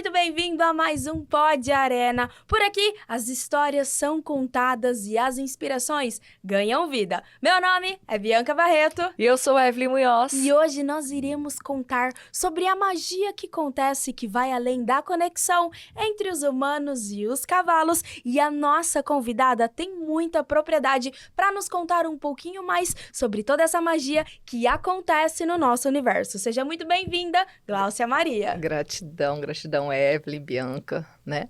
muito bem-vindo a mais um Pod Arena. Por aqui, as histórias são contadas e as inspirações ganham vida. Meu nome é Bianca Barreto. E eu sou Evelyn Munhoz. E hoje nós iremos contar sobre a magia que acontece que vai além da conexão entre os humanos e os cavalos. E a nossa convidada tem muita propriedade para nos contar um pouquinho mais sobre toda essa magia que acontece no nosso universo. Seja muito bem-vinda, Gláucia Maria. Gratidão, Evelyn, Bianca, né?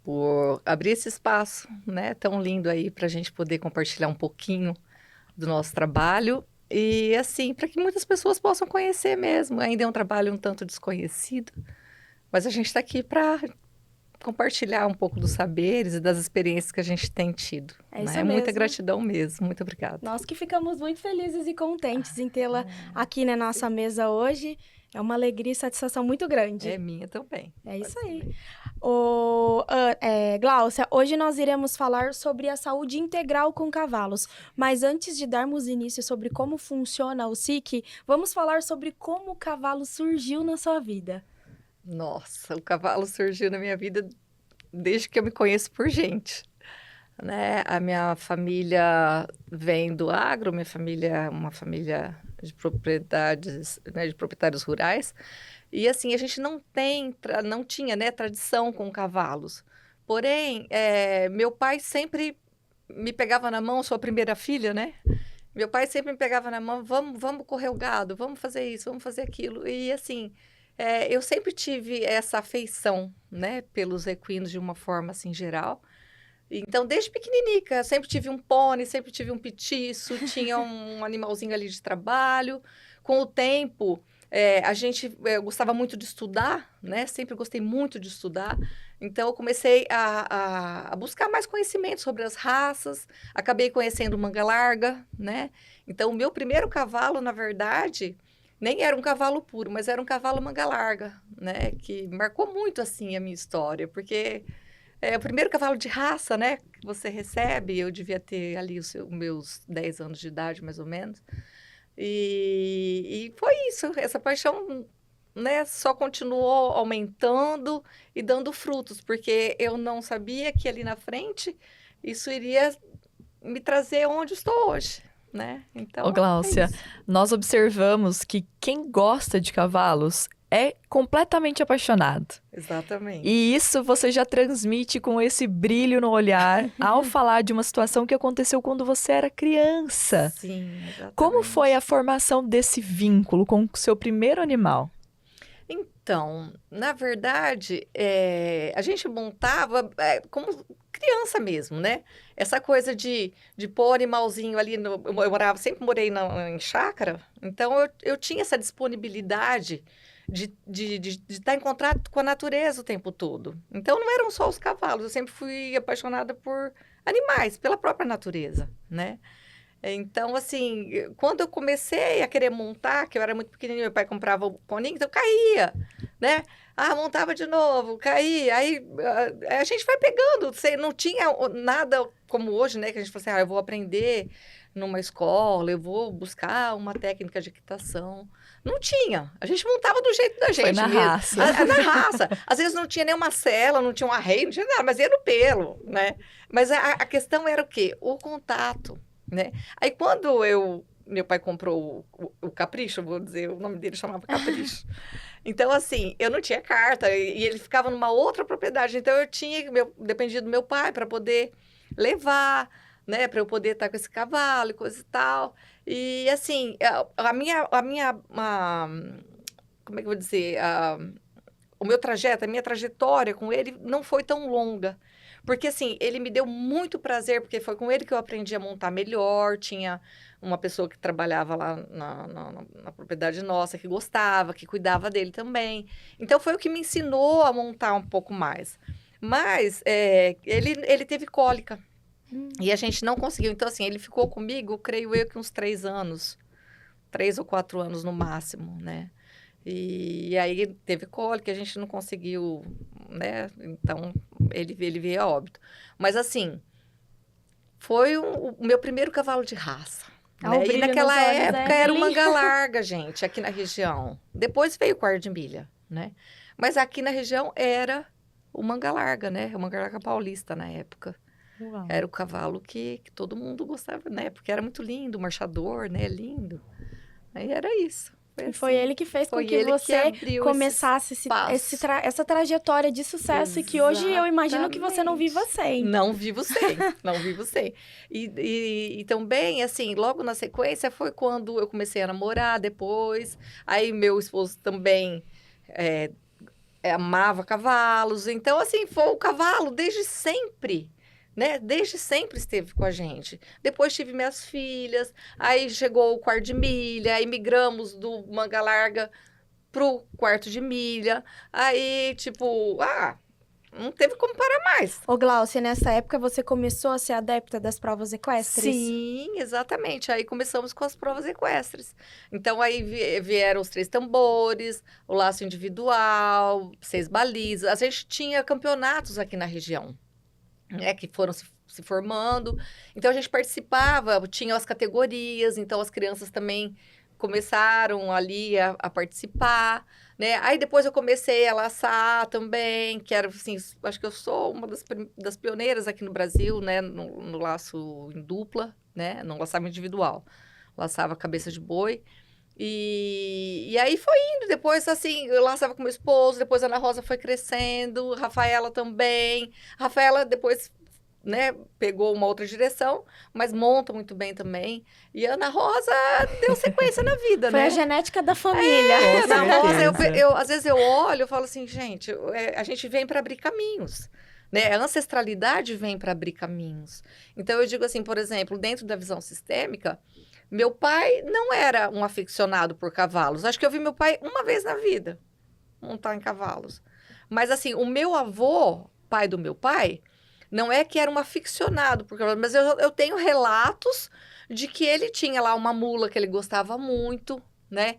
Por abrir esse espaço, né? Tão lindo aí para a gente poder compartilhar um pouquinho do nosso trabalho. E assim, para que muitas pessoas possam conhecer mesmo. Ainda é um trabalho um tanto desconhecido, mas a gente está aqui para compartilhar um pouco dos saberes e das experiências que a gente tem tido. É isso né? mesmo. Muita gratidão mesmo, muito obrigada. Nós que ficamos muito felizes e contentes em tê-la aqui na nossa mesa hoje. É uma alegria e satisfação muito grande. É minha também. É isso aí. Gláucia, hoje nós iremos falar sobre a saúde integral com cavalos. Mas antes de darmos início sobre como funciona o SIC, vamos falar sobre como o cavalo surgiu na sua vida. Nossa, o cavalo surgiu na minha vida desde que eu me conheço por gente. Né? A minha família vem do agro, minha família é uma família de propriedades, né, de proprietários rurais. E assim, a gente não tinha, né, tradição com cavalos. Porém, meu pai sempre me pegava na mão, sou a primeira filha, né? Meu pai sempre me pegava na mão, vamos correr o gado, vamos fazer isso, vamos fazer aquilo. E assim, eu sempre tive essa afeição, né, pelos equinos de uma forma assim geral. Então, desde pequenininha, eu sempre tive um pônei, sempre tive um petiço, tinha um animalzinho ali de trabalho. Com o tempo, eu gostava muito de estudar, né? Sempre gostei muito de estudar. Então, eu comecei a buscar mais conhecimento sobre as raças. Acabei conhecendo o manga larga, né? Então, o meu primeiro cavalo, na verdade, nem era um cavalo puro, mas era um cavalo manga larga, né? Que marcou muito, assim, a minha história, porque é o primeiro cavalo de raça, né, que você recebe. Eu devia ter ali os meus 10 anos de idade, mais ou menos. E foi isso, essa paixão, né, só continuou aumentando e dando frutos, porque eu não sabia que ali na frente isso iria me trazer onde estou hoje, né? Então, Ô, Gláucia, nós observamos que quem gosta de cavalos é completamente apaixonado. Exatamente. E isso você já transmite com esse brilho no olhar ao falar de uma situação que aconteceu quando você era criança. Sim, exatamente. Como foi a formação desse vínculo com o seu primeiro animal? Então, na verdade, a gente montava como criança mesmo, né? Essa coisa de pôr animalzinho ali, eu sempre morei em chácara, então eu tinha essa disponibilidade de estar em contato com a natureza o tempo todo. Então, não eram só os cavalos, eu sempre fui apaixonada por animais, pela própria natureza, né? Então, assim, quando eu comecei a querer montar, que eu era muito pequenininha, meu pai comprava o poninho, então caía, né? Montava de novo, caía. Aí a gente vai pegando. Não tinha nada como hoje, né? Que a gente fala assim, eu vou aprender numa escola, eu vou buscar uma técnica de equitação. Não tinha. A gente montava do jeito da gente. Foi na mesmo. raça. Na raça. Às vezes não tinha nenhuma sela, não tinha um arreio, não tinha nada, mas ia no pelo, né? Mas a questão era o quê? O contato. Né? Aí quando meu pai comprou o Capricho, vou dizer, o nome dele chamava Capricho. Então, assim, eu não tinha carta e ele ficava numa outra propriedade. Então, dependia do meu pai para poder levar, né? Para eu poder estar com esse cavalo e coisa e tal. E, assim, como é que eu vou dizer? A minha trajetória com ele não foi tão longa. Porque, assim, ele me deu muito prazer, porque foi com ele que eu aprendi a montar melhor. Tinha uma pessoa que trabalhava lá na propriedade nossa, que gostava, que cuidava dele também. Então, foi o que me ensinou a montar um pouco mais. Mas ele teve cólica. E a gente não conseguiu. Então, assim, ele ficou comigo, creio eu, que uns 3 anos. 3 ou 4 anos no máximo, né? E aí teve cólica, a gente não conseguiu, né? Então, ele veio a óbito. Mas, assim, foi o meu primeiro cavalo de raça. Né? E naquela época era o manga larga, gente, aqui na região. Depois veio o quarto de milha, né? Mas aqui na região era o manga larga, né? O manga larga paulista na época. Uau. Era o cavalo que todo mundo gostava, né? Porque era muito lindo, marchador, né? Lindo. Aí era isso. E foi assim. ele que fez com Foi que ele que você abriu começasse essa trajetória de sucesso e que hoje eu imagino que você não viva sem. Não vivo sem, não vivo sem. E também, assim, logo na sequência foi quando eu comecei a namorar depois. Aí meu esposo também amava cavalos. Então, assim, foi o cavalo desde sempre, né? Desde sempre esteve com a gente. Depois tive minhas filhas, aí chegou o quarto de milha, aí migramos do manga larga pro quarto de milha. Aí, tipo, não teve como parar mais. Ô, Glaucia, nessa época você começou a ser adepta das provas equestres? Sim, exatamente. Aí começamos com as provas equestres. Então, aí vieram os 3 tambores, o laço individual, 6 balizas. A gente tinha campeonatos aqui na região, né, que foram se formando. Então, a gente participava, tinha as categorias, então as crianças também começaram ali a participar, né? Aí depois eu comecei a laçar também, que era assim, acho que eu sou uma das pioneiras aqui no Brasil, né? No laço em dupla, né? Não laçava individual, laçava cabeça de boi. E aí foi indo, depois assim, eu laçava com meu esposo, depois a Ana Rosa foi crescendo, Rafaela também. Rafaela depois, né, pegou uma outra direção, mas monta muito bem também. E a Ana Rosa deu sequência na vida, Foi né? a genética da família. Com Ana Rosa, certeza. às vezes eu olho e falo assim, gente, a gente vem para abrir caminhos. Né? A ancestralidade vem para abrir caminhos. Então, eu digo assim, por exemplo, dentro da visão sistêmica, meu pai não era um aficionado por cavalos. Acho que eu vi meu pai uma vez na vida montar em cavalos. Mas, assim, o meu avô, pai do meu pai, não é que era um aficionado por cavalos, mas eu tenho relatos de que ele tinha lá uma mula que ele gostava muito, né?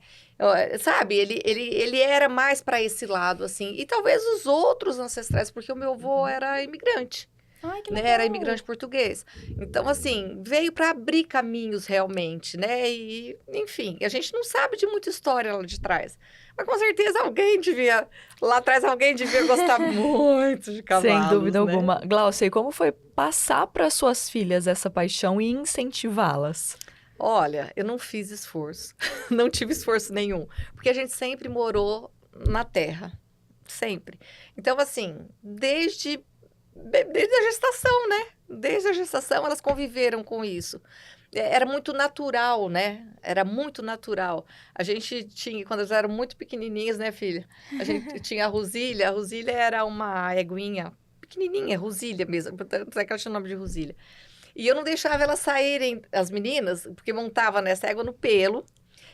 Sabe, ele era mais para esse lado, assim. E talvez os outros ancestrais, porque o meu avô era imigrante. Ai, que Né? legal. Era imigrante português. Então, assim, veio para abrir caminhos realmente, né? E, enfim, a gente não sabe de muita história lá de trás. Mas com certeza lá atrás alguém devia gostar muito de cavalos, Sem dúvida né? alguma. Glaucia, e como foi passar para suas filhas essa paixão e incentivá-las? Olha, eu não fiz esforço, não tive esforço nenhum, porque a gente sempre morou na terra, sempre. Então, assim, desde a gestação, né? Desde a gestação elas conviveram com isso. Era muito natural, né? Era muito natural. A gente tinha, quando elas eram muito pequenininhas, né, filha? A gente tinha a Rosilha era uma eguinha pequenininha, Rosilha mesmo, tanto é que ela tinha o nome de Rosilha. E eu não deixava elas saírem, as meninas, porque montava nessa égua no pelo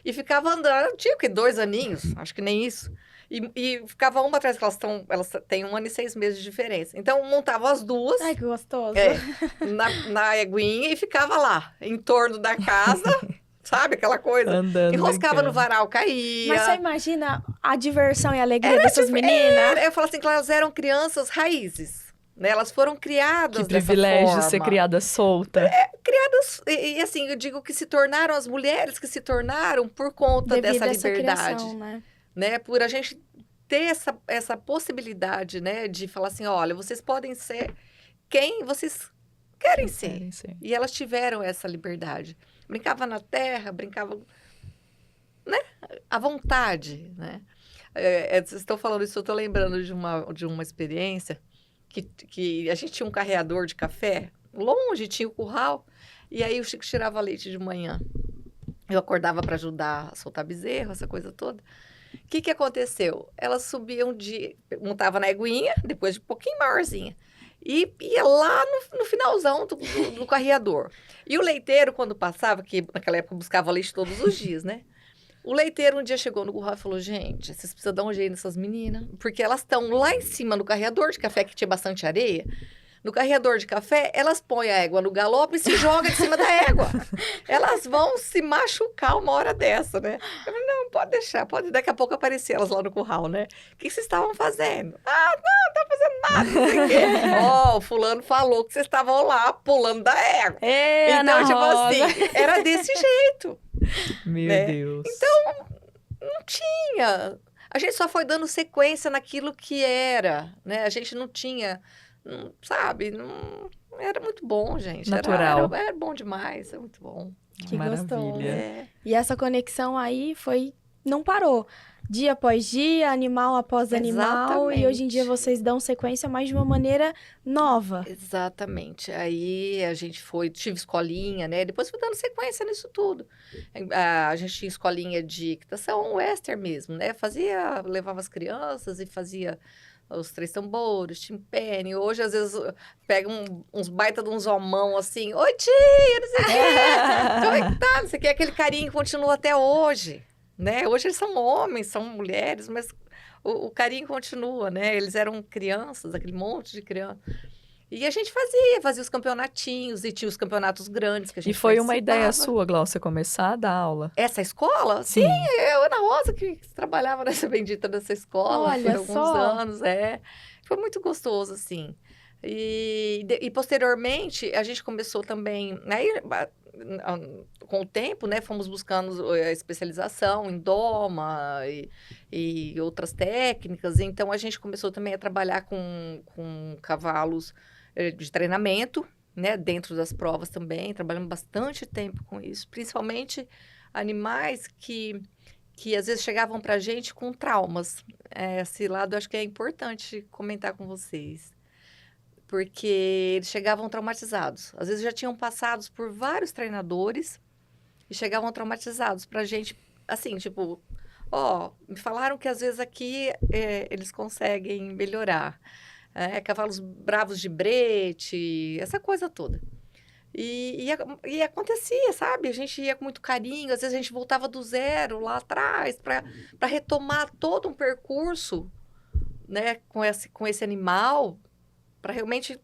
e ficava andando. Tinha o quê? 2 aninhos? Acho que nem isso. E ficava uma atrás, que elas têm 1 ano e 6 meses de diferença. Então, montavam as duas Ai, que gostoso. na eguinha e ficava lá, em torno da casa, sabe? Aquela coisa. Andando, Enroscava brincando. no varal, caía. Mas você imagina a diversão e a alegria dessas meninas? Eu falo assim, que elas eram crianças raízes. Né? Elas foram criadas Que dessa privilégio forma. ser criada solta. Criadas, e assim, eu digo que se tornaram as mulheres que se tornaram por conta Devido dessa a essa liberdade. criação, né? Né? Por a gente ter essa possibilidade, né? De falar assim, olha, vocês podem ser quem vocês querem ser. Querem ser. E elas tiveram essa liberdade. Brincava na terra, brincava, né? À vontade, né? Vocês estão falando isso, eu estou lembrando de uma experiência que a gente tinha um carreador de café, longe tinha o curral, e aí o Chico tirava leite de manhã. Eu acordava para ajudar a soltar bezerro, essa coisa toda. O que aconteceu? Elas subiam montava na eguinha, depois de um pouquinho maiorzinha, e ia lá no finalzão do carreador. E o leiteiro, quando passava, que naquela época buscava leite todos os dias, né? O leiteiro um dia chegou no curral e falou, gente, vocês precisam dar um jeito nessas meninas, porque elas estão lá em cima no carreador de café, que tinha bastante areia. No carreador de café, elas põem a égua no galope e se jogam de cima da égua. Elas vão se machucar uma hora dessa, né? Eu falei, não, pode deixar, daqui a pouco aparecer elas lá no curral, né? O que vocês estavam fazendo? Não estava fazendo nada, não sei o quê. O fulano falou que vocês estavam lá pulando da égua. Então, tipo assim, era desse jeito. Meu né? Deus. Então, não tinha. A gente só foi dando sequência naquilo que era, né? A gente não tinha, sabe? Não, era muito bom, gente. Natural. Era bom demais, é muito bom. Que gostoso. Maravilha. É. E essa conexão aí não parou. Dia após dia, animal após animal. E hoje em dia Exatamente. vocês dão sequência, mas de uma maneira nova. Exatamente. Aí a gente tive escolinha, né? Depois fui dando sequência nisso tudo. A gente tinha escolinha de equitação western mesmo, né? Levava as crianças e fazia os 3 tambores, timpani. Hoje, às vezes, pega uns baita de uns homão assim. Oi, tia, não sei o quê. Como é que tá? Não sei o quê. Aquele carinho continua até hoje, né? Hoje eles são homens, são mulheres, mas o carinho continua, né? Eles eram crianças, aquele monte de criança. E a gente fazia os campeonatinhos, e tinha os campeonatos grandes que a E gente foi uma ideia participava. sua, Glaucia, começar a dar aula? Essa escola? Sim, eu, Ana Rosa, que trabalhava nessa bendita dessa escola por Olha alguns só. anos, Foi muito gostoso, assim. E posteriormente, a gente começou também, aí, com o tempo, né, fomos buscando a especialização em doma e outras técnicas. Então, a gente começou também a trabalhar com cavalos de treinamento, né, dentro das provas também. Trabalhamos bastante tempo com isso, principalmente animais que às vezes chegavam para a gente com traumas. Esse lado eu acho que é importante comentar com vocês. Porque eles chegavam traumatizados. Às vezes já tinham passado por vários treinadores e chegavam traumatizados para a gente, assim, tipo, me falaram que às vezes aqui eles conseguem melhorar. Cavalos bravos de brete, essa coisa toda. E acontecia, sabe? A gente ia com muito carinho, às vezes a gente voltava do zero lá atrás para retomar todo um percurso, né, com esse animal, para realmente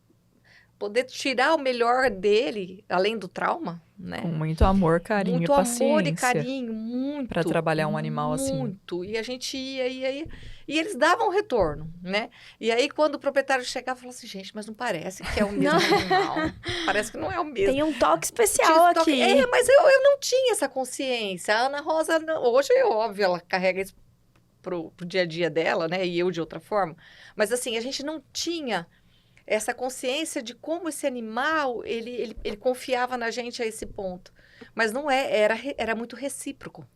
poder tirar o melhor dele, além do trauma, né? Com muito amor, carinho Muito e paciência. amor e carinho, muito. Para trabalhar um animal assim. Muito. E a gente ia. E eles davam retorno, né? E aí, quando o proprietário chegava, falava assim, gente, mas não parece que é o mesmo animal. Parece que não é o mesmo. Tem um toque especial Tinha esse toque- aqui. mas eu não tinha essa consciência. A Ana Rosa, hoje é óbvio, ela carrega isso pro dia a dia dela, né? E eu de outra forma. Mas assim, a gente não tinha essa consciência de como esse animal, ele confiava na gente a esse ponto. Mas não era muito recíproco,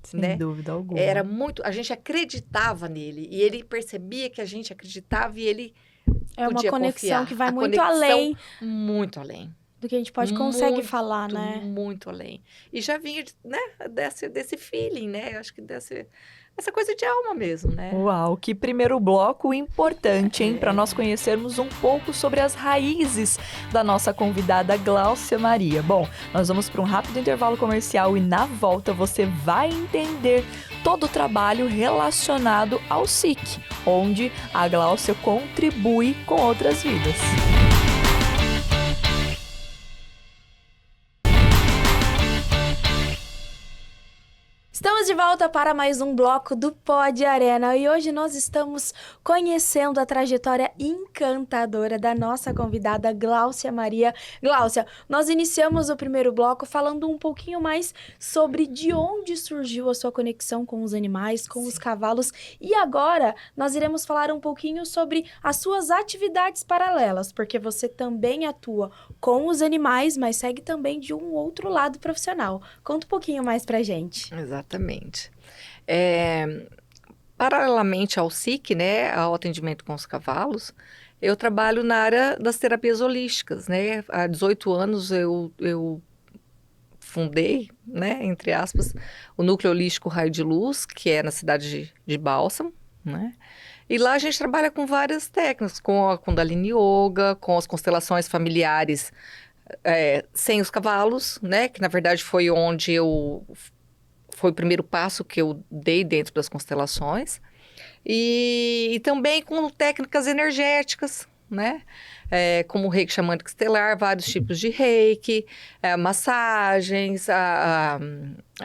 Sem né? dúvida alguma. Era muito, a gente acreditava nele, e ele percebia que a gente acreditava e ele É uma podia conexão confiar. que vai A muito conexão além muito além. do que a gente consegue Muito, falar, né? Muito além. E já vinha, né, desse feeling, né? Eu acho que essa coisa de alma mesmo, né? Uau, que primeiro bloco importante, hein? Para nós conhecermos um pouco sobre as raízes da nossa convidada Glaucia Maria. Bom, nós vamos para um rápido intervalo comercial e na volta você vai entender todo o trabalho relacionado ao SIC, onde a Glaucia contribui com outras vidas. Estamos de volta para mais um bloco do Pod Arena e hoje nós estamos conhecendo a trajetória encantadora da nossa convidada Glaucia Maria. Glaucia, nós iniciamos o primeiro bloco falando um pouquinho mais sobre de onde surgiu a sua conexão com os animais, com os cavalos, e agora nós iremos falar um pouquinho sobre as suas atividades paralelas, porque você também atua com os animais, mas segue também de um outro lado profissional. Conta um pouquinho mais pra gente. Exatamente. Paralelamente ao SIC, né, ao atendimento com os cavalos, eu trabalho na área das terapias holísticas, né? Há 18 anos eu fundei, né, entre aspas, o Núcleo Holístico Raio de Luz, que é na cidade de Bálsamo, né? E lá a gente trabalha com várias técnicas, com a Kundalini Yoga, com as constelações familiares sem os cavalos, né? Que na verdade foi foi o primeiro passo que eu dei dentro das constelações. E também com técnicas energéticas, né? Como o reiki xamânico estelar, vários tipos de reiki, massagens, a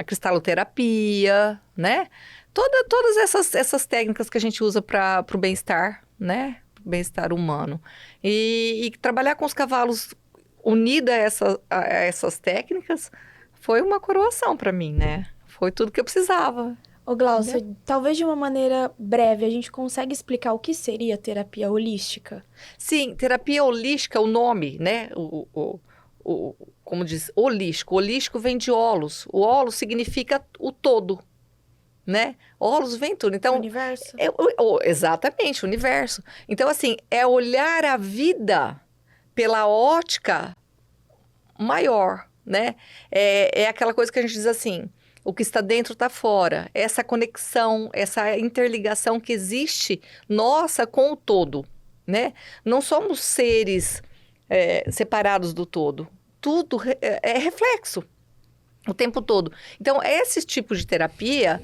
cristaloterapia, né? Todas essas técnicas que a gente usa para o bem-estar, né? Bem-estar humano. E trabalhar com os cavalos unida a essas técnicas foi uma coroação para mim, né? Foi tudo que eu precisava. Ô, Glaucia, talvez de uma maneira breve, a gente consegue explicar o que seria terapia holística? Sim, terapia holística, o nome, né? Como diz, holístico. Holístico vem de holos. O holos significa o todo, né? Holos vem tudo. O Então, universo? exatamente, o universo. Então, assim, é olhar a vida pela ótica maior, né? É aquela coisa que a gente diz assim, o que está dentro está fora. Essa conexão, essa interligação que existe nossa com o todo, né? Não somos seres separados do todo. Tudo é reflexo o tempo todo. Então, esse tipo de terapia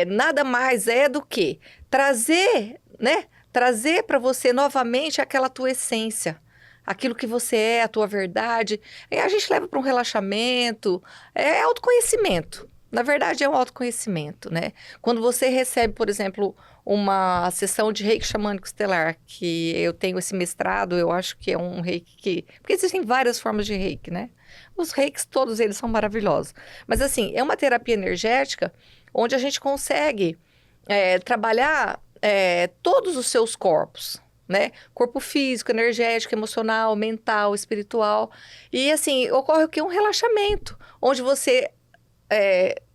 nada mais é do que trazer, né? Trazer para você novamente aquela tua essência, aquilo que você é, a tua verdade. E a gente leva para um relaxamento, é autoconhecimento. Na verdade, é um autoconhecimento, né? Quando você recebe, por exemplo, uma sessão de reiki xamânico estelar, que eu tenho esse mestrado, eu acho que é um reiki que... Porque existem várias formas de reiki, né? Os reikis, todos eles são maravilhosos. Mas, assim, é uma terapia energética onde a gente consegue trabalhar todos os seus corpos, né? Corpo físico, energético, emocional, mental, espiritual. E, assim, ocorre o quê? Um relaxamento, onde você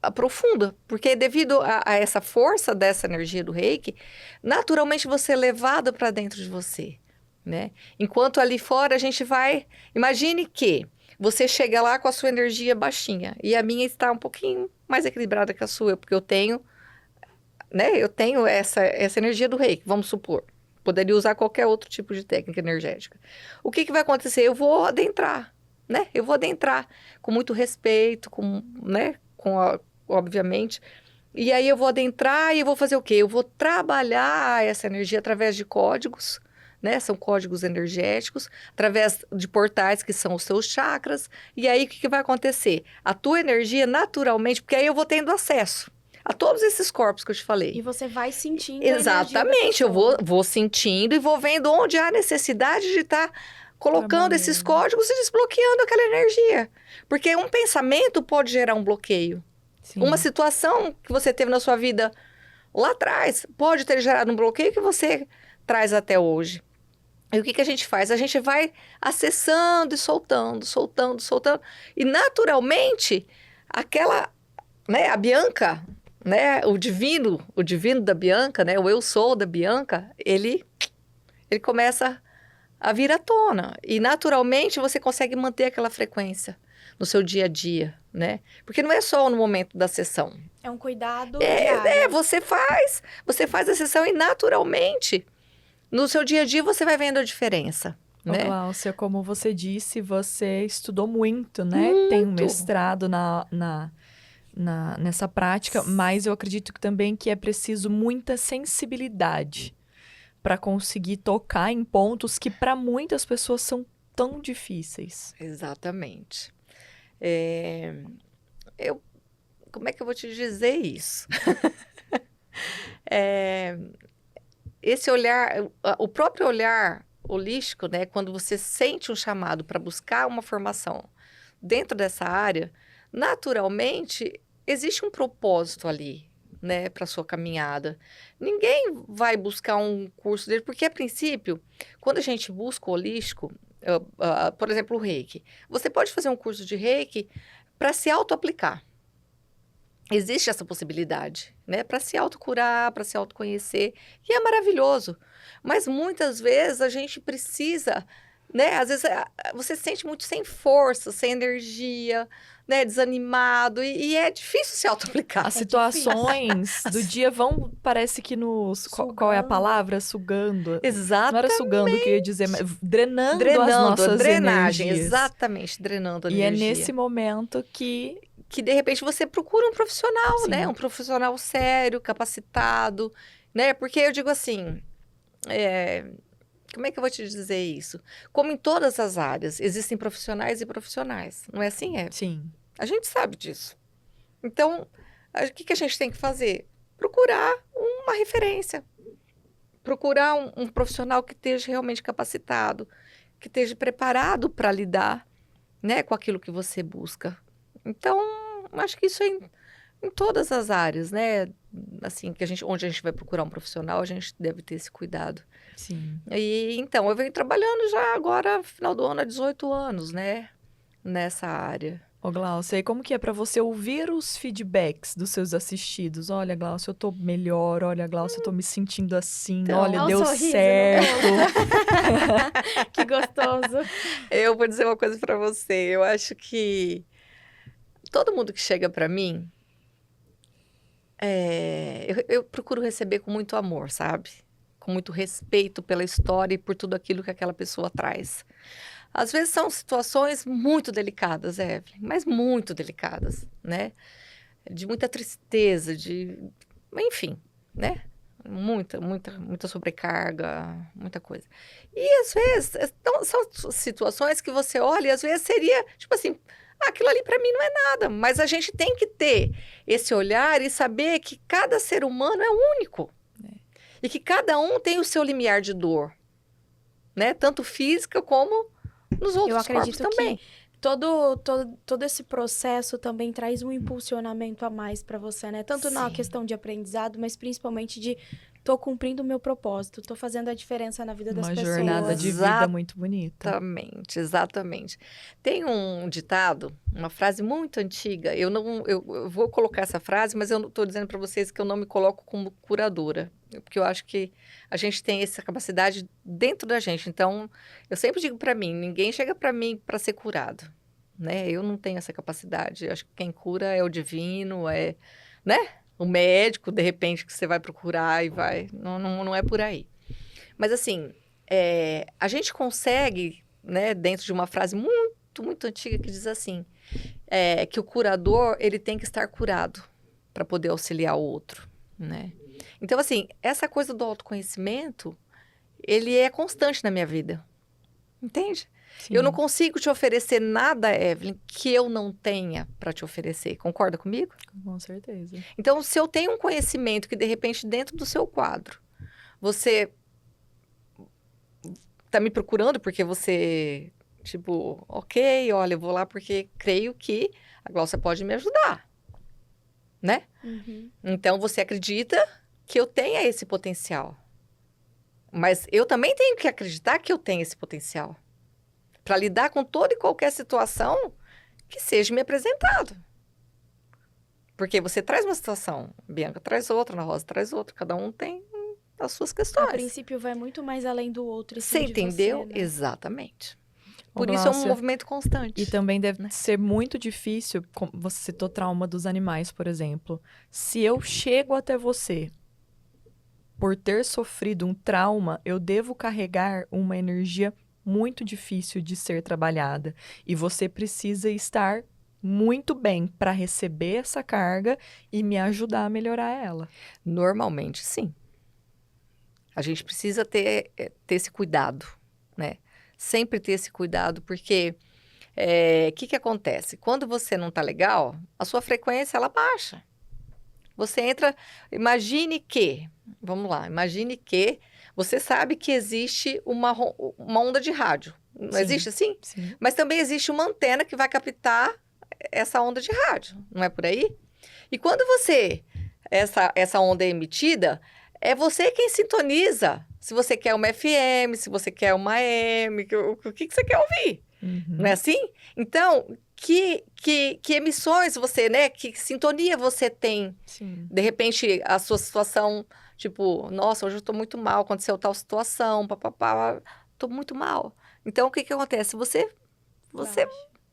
aprofunda, porque devido a essa força dessa energia do reiki, naturalmente você é levado para dentro de você, né? Enquanto ali fora a gente vai... Imagine que você chega lá com a sua energia baixinha e a minha está um pouquinho mais equilibrada que a sua, porque eu tenho, né? Eu tenho essa energia do reiki, vamos supor. Poderia usar qualquer outro tipo de técnica energética. O que vai acontecer? Eu vou adentrar, né? Eu vou adentrar com muito respeito, né? Obviamente. E aí eu vou adentrar e eu vou fazer o quê? Eu vou trabalhar essa energia através de códigos, né? São códigos energéticos, através de portais que são os seus chakras. E aí o que vai acontecer? A tua energia naturalmente, porque aí eu vou tendo acesso a todos esses corpos que eu te falei. E você vai sentindo Exatamente, a eu vou sentindo e vou vendo onde há necessidade de estar colocando esses códigos e desbloqueando aquela energia. Porque um pensamento pode gerar um bloqueio. Sim. Uma situação que você teve na sua vida lá atrás pode ter gerado um bloqueio que você traz até hoje. E o que a gente faz? A gente vai acessando e soltando, soltando, soltando. E naturalmente, aquela, né, a Bianca, né, o divino da Bianca, né, o eu sou da Bianca, ele começa a vir à tona. E naturalmente você consegue manter aquela frequência no seu dia a dia, né? Porque não é só no momento da sessão. É um cuidado diário. Você faz a sessão e naturalmente no seu dia a dia você vai vendo a diferença, né? Glaucia, como você disse, você estudou muito, né? Muito. Tem um mestrado nessa prática, mas eu acredito que também que é preciso muita sensibilidade para conseguir tocar em pontos que para muitas pessoas são tão difíceis. Exatamente. Como é que eu vou te dizer isso? Esse olhar, o próprio olhar holístico, né? Quando você sente um chamado para buscar uma formação dentro dessa área, naturalmente existe um propósito ali, né, para sua caminhada. Ninguém vai buscar um curso dele, porque a princípio, quando a gente busca o holístico, por exemplo, o reiki, você pode fazer um curso de reiki para se auto-aplicar. Existe essa possibilidade, né, para se autocurar, para se autoconhecer, e é maravilhoso. Mas muitas vezes a gente precisa, né, às vezes você se sente muito sem força, sem energia, né, desanimado, e é difícil se auto-aplicar. As situações do dia vão, parece que nos... Qual é a palavra? Sugando. Exatamente. Não era sugando o que eu ia dizer, mas drenando as nossas drenagem, energias. Exatamente, drenando a energia. E é nesse momento que de repente você procura um profissional, Sim. né? Um profissional sério, capacitado, né? Porque eu digo assim, como é que eu vou te dizer isso? Como em todas as áreas, existem profissionais e profissionais. Não é assim? Sim. A gente sabe disso. Então, o que a gente tem que fazer? Procurar uma referência. Procurar um profissional que esteja realmente capacitado, que esteja preparado para lidar, né, com aquilo que você busca. Então, acho que isso em todas as áreas, né? Assim, onde a gente vai procurar um profissional, a gente deve ter esse cuidado. Sim. E então, eu venho trabalhando já agora, final do ano, há 18 anos, né? Nessa área. Ô, Glaucia, e como que é pra você ouvir os feedbacks dos seus assistidos? Olha, Glaucia, eu tô melhor. Olha, Glaucia, eu tô me sentindo assim. Então, Olha, Dá um deu sorriso certo. Que gostoso. Eu vou dizer uma coisa pra você. Eu acho que todo mundo que chega pra mim, eu procuro receber com muito amor, sabe? Com muito respeito pela história e por tudo aquilo que aquela pessoa traz. Às vezes são situações muito delicadas, Evelyn, mas muito delicadas, né? De muita tristeza, enfim, né? Muita sobrecarga, muita coisa. E às vezes são situações que você olha e às vezes seria, tipo assim, aquilo ali para mim não é nada, mas a gente tem que ter esse olhar e saber que cada ser humano é único. E que cada um tem o seu limiar de dor, né? Tanto física como nos outros Eu acredito corpos também. que todo esse processo também traz um impulsionamento a mais para você, né? Tanto na Sim. questão de aprendizado, mas principalmente de tô cumprindo o meu propósito, tô fazendo a diferença na vida das Uma pessoas. jornada de vida muito bonita. Exatamente, exatamente. Tem um ditado, uma frase muito antiga. Eu vou colocar essa frase, mas eu estou dizendo para vocês que eu não me coloco como curadora, porque eu acho que a gente tem essa capacidade dentro da gente. Então, eu sempre digo para mim, ninguém chega para mim para ser curado, né? Eu não tenho essa capacidade. Eu acho que quem cura é o divino, né? O médico, de repente, que você vai procurar e vai. Não é por aí. Mas, assim, a gente consegue, né, dentro de uma frase muito, muito antiga que diz assim, que o curador, ele tem que estar curado para poder auxiliar o outro, né? Então, assim, essa coisa do autoconhecimento, ele é constante na minha vida, entende? Sim. Eu não consigo te oferecer nada, Evelyn, que eu não tenha para te oferecer. Concorda comigo? Com certeza. Então, se eu tenho um conhecimento que, de repente, dentro do seu quadro, você tá me procurando porque você, tipo, ok, olha, eu vou lá porque creio que a Glaucia pode me ajudar, né? Uhum. Então, você acredita que eu tenha esse potencial. Mas eu também tenho que acreditar que eu tenho esse potencial para lidar com toda e qualquer situação que seja me apresentado. Porque você traz uma situação, Bianca traz outra, Ana Rosa traz outra, cada um tem as suas A questões. princípio vai muito mais além do outro. e Você sim de entendeu? Você, né? Exatamente. Ô, Por isso é um Glaucia, movimento constante. E também deve né? ser muito difícil, você citou trauma dos animais, por exemplo. Se eu chego até você por ter sofrido um trauma, eu devo carregar uma energia muito difícil de ser trabalhada. E você precisa estar muito bem para receber essa carga e me ajudar a melhorar ela. Normalmente, sim. A gente precisa ter esse cuidado, né? Sempre ter esse cuidado, porque o que acontece? Quando você não tá legal, a sua frequência, ela baixa. Você entra, vamos lá, imagine que você sabe que existe uma onda de rádio. Não Sim. existe assim? Sim. Mas também existe uma antena que vai captar essa onda de rádio, não é por aí? E quando essa onda é emitida, é você quem sintoniza. Se você quer uma FM, se você quer uma AM, o que você quer ouvir? Uhum. Não é assim? Então, que emissões você, né? Que sintonia você tem? Sim. De repente, a sua situação, tipo, nossa, hoje eu tô muito mal, aconteceu tal situação, papapá, tô muito mal. Então, o que acontece? Você,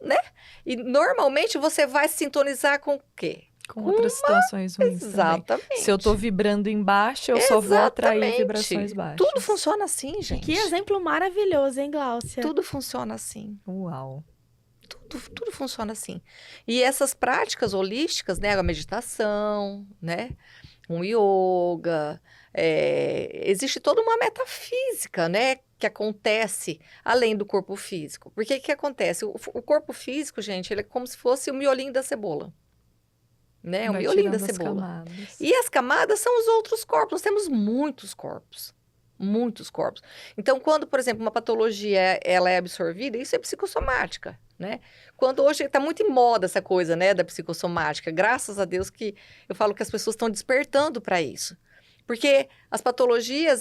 né? E normalmente você vai sintonizar com o quê? Com outras situações ruins também. Exatamente. Se eu tô vibrando embaixo, eu só vou atrair Exatamente. vibrações baixas. Tudo funciona assim, gente. Que exemplo maravilhoso, hein, Glaucia? Tudo funciona assim. Uau. Tudo funciona assim. E essas práticas holísticas, né? A meditação, né? Um yoga. Existe toda uma metafísica, né? Que acontece além do corpo físico. Porque o que acontece? O corpo físico, gente, ele é como se fosse o miolinho da cebola. Né? O Vai miolinho da tirando as cebola. camadas. E as camadas são os outros corpos. Nós temos muitos corpos. muitos corpos. Então, quando, por exemplo, uma patologia ela é absorvida, isso é psicossomática, né? Quando hoje está muito em moda essa coisa, né, da psicossomática, graças a Deus que eu falo que as pessoas estão despertando para isso. Porque as patologias,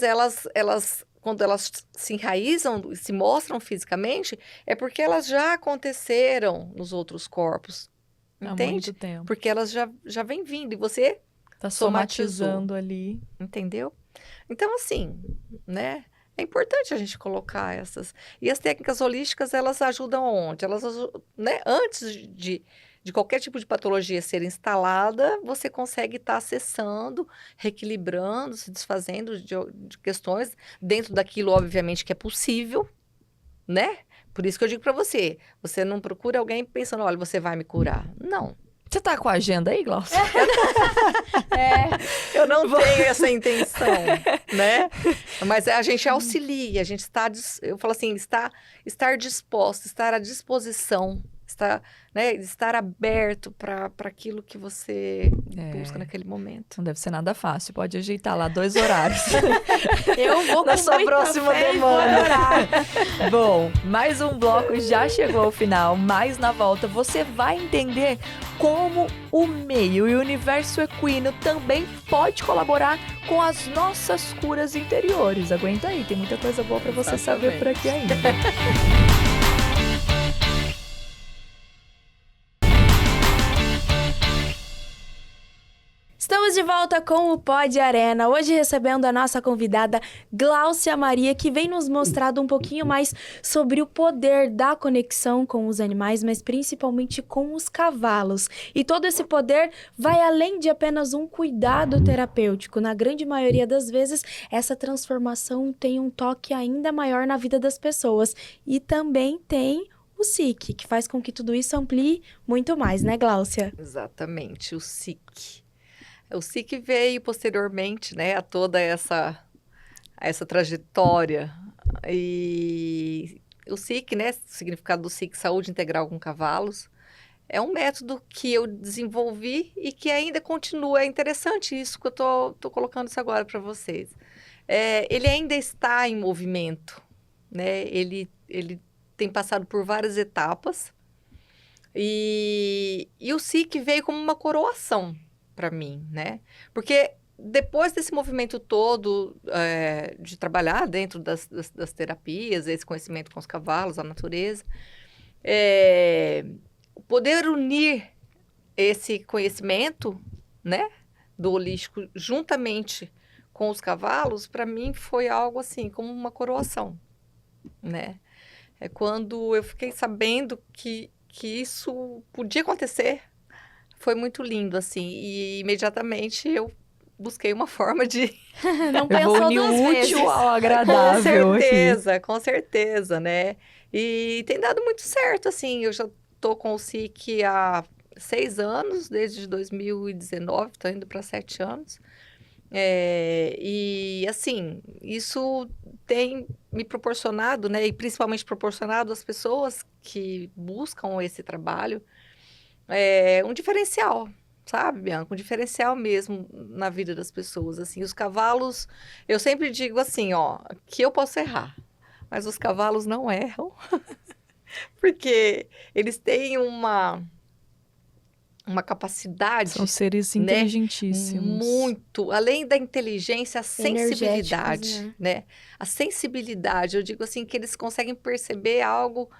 quando elas se enraizam, se mostram fisicamente, é porque elas já aconteceram nos outros corpos, Há entende? muito tempo. Porque elas já vêm vindo e você Tá somatizou. somatizando ali. Entendeu? Então, assim, né? É importante a gente colocar essas. E as técnicas holísticas, elas ajudam onde? Né? Antes de qualquer tipo de patologia ser instalada, você consegue estar acessando, reequilibrando, se desfazendo de questões, dentro daquilo, obviamente, que é possível, né? Por isso que eu digo para você não procura alguém pensando, olha, você vai me curar. Não. Você tá com a agenda aí, Glaucia? Eu não tenho essa intenção, né? Mas a gente auxilia, a gente está, eu falo assim, estar disposto, estar à disposição, estar aberto para aquilo que você busca naquele momento. Não deve ser nada fácil, pode ajeitar lá 2 horários. Eu vou Na com sua muita próxima fé e vou demanda. adorar. Bom, mais um bloco já chegou ao final, mas na volta você vai entender como o meio e o universo equino também pode colaborar com as nossas curas interiores. Aguenta aí, tem muita coisa boa para você saber por aqui ainda. Estamos de volta com o Pod Arena, hoje recebendo a nossa convidada Gláucia Maria, que vem nos mostrando um pouquinho mais sobre o poder da conexão com os animais, mas principalmente com os cavalos. E todo esse poder vai além de apenas um cuidado terapêutico. Na grande maioria das vezes, essa transformação tem um toque ainda maior na vida das pessoas. E também tem o SIC, que faz com que tudo isso amplie muito mais, né, Gláucia? Exatamente, o SIC. O SIC veio posteriormente, né, a toda essa trajetória. E o SIC, né, o significado do SIC, Saúde Integral com Cavalos, é um método que eu desenvolvi e que ainda continua. É interessante isso que eu tô colocando isso agora para vocês. Ele ainda está em movimento, né? Ele tem passado por várias etapas e o SIC veio como uma coroação para mim, né? Porque depois desse movimento todo de trabalhar dentro das terapias, esse conhecimento com os cavalos, a natureza, poder unir esse conhecimento, né, do holístico juntamente com os cavalos, para mim foi algo assim, como uma coroação, né? É quando eu fiquei sabendo que isso podia acontecer, foi muito lindo, assim, e imediatamente eu busquei uma forma de... Não Eu pensou vou unir duas o vezes. útil ao agradável aqui. Com certeza, né? E tem dado muito certo, assim, eu já tô com o SIC há 6 anos, desde 2019, tô indo para 7 anos. E, assim, isso tem me proporcionado, né, e principalmente proporcionado às pessoas que buscam esse trabalho, um diferencial, sabe, Bianca? Um diferencial mesmo na vida das pessoas, assim. Os cavalos, eu sempre digo assim, ó, que eu posso errar, mas os cavalos não erram, porque eles têm uma capacidade, São seres né, inteligentíssimos. muito, além da inteligência, a sensibilidade, Energéticos, né? A sensibilidade, eu digo assim, que eles conseguem perceber algo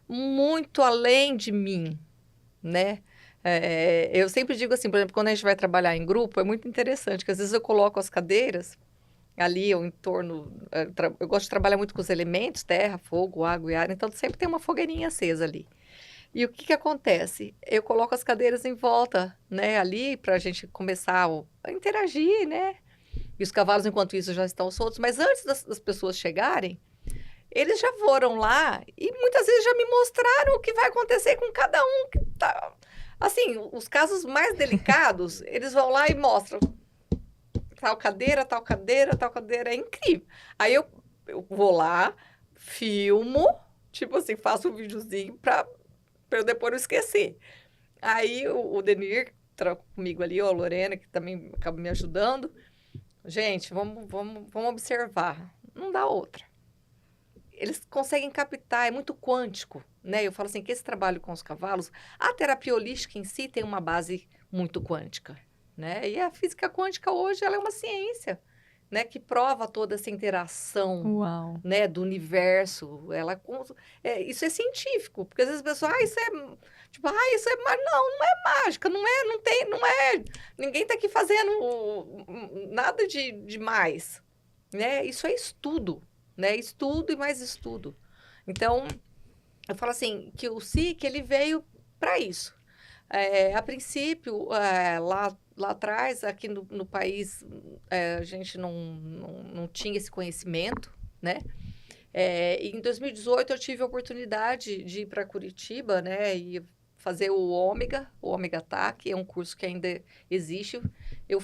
muito além de mim, né? Eu sempre digo assim, por exemplo, quando a gente vai trabalhar em grupo, é muito interessante, que às vezes eu coloco as cadeiras ali, ou em torno... Eu gosto de trabalhar muito com os elementos, terra, fogo, água e ar, então sempre tem uma fogueirinha acesa ali. E o que acontece? Eu coloco as cadeiras em volta, né, ali, para a gente começar a interagir, né? E os cavalos, enquanto isso, já estão soltos. Mas antes das pessoas chegarem, eles já foram lá e muitas vezes já me mostraram o que vai acontecer com cada um que tá... Assim, os casos mais delicados, eles vão lá e mostram tal cadeira, tal cadeira, tal cadeira. É incrível. Aí eu vou lá, filmo, tipo assim, faço um videozinho para eu depois não esquecer. Aí o Denir troca comigo ali, a Lorena, que também acaba me ajudando. Gente, vamos observar, não dá outra. Eles conseguem captar, é muito quântico, né? Eu falo assim, que esse trabalho com os cavalos, a terapia holística em si tem uma base muito quântica, né? E a física quântica hoje, ela é uma ciência, né? Que prova toda essa interação, Uau. né? Do universo. Isso é científico, porque às vezes a pessoa, isso é, tipo, isso é, não é mágica, não é, ninguém tá aqui fazendo nada de demais, né? Isso é estudo, né? Estudo e mais estudo. Então, eu falo assim, que o SIC, ele veio para isso. A princípio, lá atrás, aqui no país, a gente não tinha esse conhecimento, né? Em 2018, eu tive a oportunidade de ir para Curitiba, né? E fazer o Ômega TAC, é um curso que ainda existe. Eu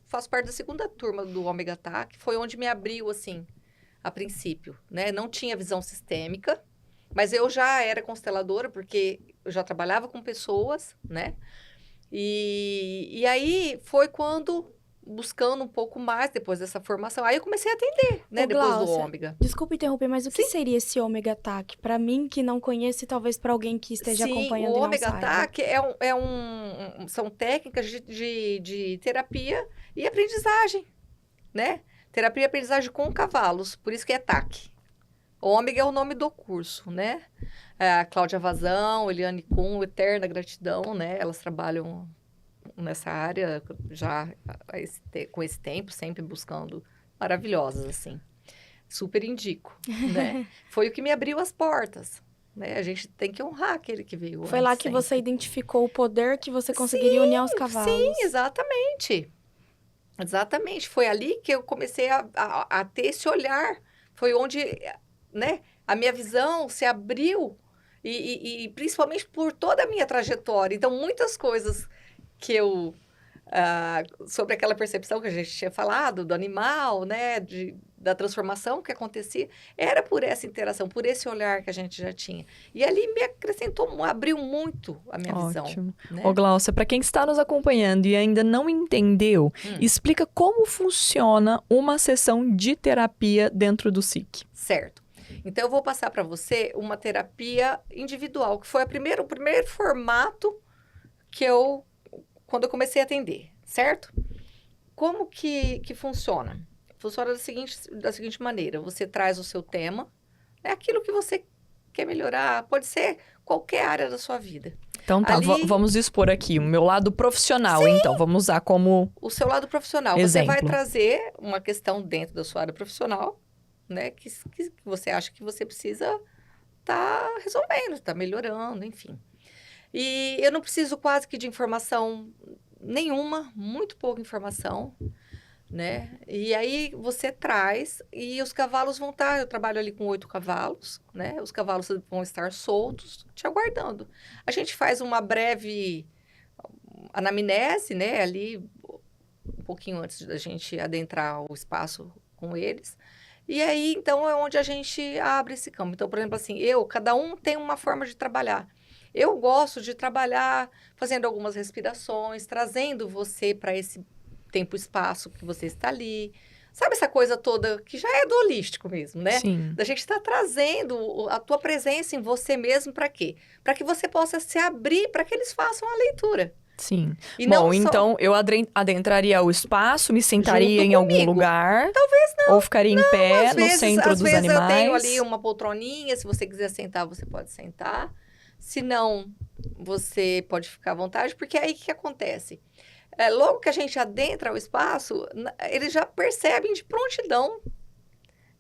faço parte da segunda turma do Ômega TAC, foi onde me abriu, assim, a princípio, né? Não tinha visão sistêmica, mas eu já era consteladora, porque eu já trabalhava com pessoas, né? E aí foi quando, buscando um pouco mais depois dessa formação, aí eu comecei a atender, né? Ô, Depois do Gláucia, Ômega. Desculpa interromper, mas o que seria esse Ômega TAC? Para mim, que não conheço, e talvez para alguém que esteja acompanhando o e não Ômega saiba. TAC são técnicas de terapia e aprendizagem, né? Terapia e aprendizagem com cavalos, por isso que é TAC. O Ômega é o nome do curso, né? A Cláudia Vazão, Eliane Kuhn, eterna gratidão, né? Elas trabalham nessa área já com esse tempo, sempre buscando maravilhosas, assim. Super indico, né? Foi o que me abriu as portas, né? A gente tem que honrar aquele que veio Foi antes, lá que sempre. você identificou o poder que você conseguiria unir aos cavalos. Sim, exatamente. Exatamente. Foi ali que eu comecei a ter esse olhar. Foi onde, né, a minha visão se abriu. E principalmente por toda a minha trajetória. Então, muitas coisas que eu... sobre aquela percepção que a gente tinha falado, do animal, né, da transformação que acontecia, era por essa interação, por esse olhar que a gente já tinha. E ali me acrescentou, abriu muito a minha visão. Ótimo. Né? Ô, Gláucia, para quem está nos acompanhando e ainda não entendeu, explica como funciona uma sessão de terapia dentro do SIC. Certo. Então, eu vou passar para você uma terapia individual, que foi o primeiro formato que quando eu comecei a atender, certo? Como que funciona? Funciona da seguinte maneira, você traz o seu tema, né, aquilo que você quer melhorar, pode ser qualquer área da sua vida. Então tá, vamos expor aqui o meu lado profissional, então, vamos usar como o seu lado profissional. exemplo. Você vai trazer uma questão dentro da sua área profissional, né, que você acha que você precisa estar resolvendo, estar melhorando, enfim. E eu não preciso quase que de informação nenhuma, muito pouca informação, né? E aí você traz e os cavalos vão estar, eu trabalho ali com 8 cavalos, né? Os cavalos vão estar soltos, te aguardando. A gente faz uma breve anamnese, né? Ali, um pouquinho antes da gente adentrar o espaço com eles. E aí, então, é onde a gente abre esse campo. Então, por exemplo, assim, cada um tem uma forma de trabalhar. Eu gosto de trabalhar fazendo algumas respirações, trazendo você para esse tempo e espaço que você está ali. Sabe essa coisa toda que já é do holístico mesmo, né? Sim. Da gente estar trazendo a tua presença em você mesmo para quê? Para que você possa se abrir para que eles façam a leitura. Sim. E Bom, então eu adentraria o espaço, me sentaria Junto em algum comigo. lugar. Talvez não. Ou ficaria em pé no centro dos animais. Eu tenho ali uma poltroninha, se você quiser sentar, você pode sentar. Se não, você pode ficar à vontade, porque aí o que acontece? Logo que a gente adentra o espaço, eles já percebem de prontidão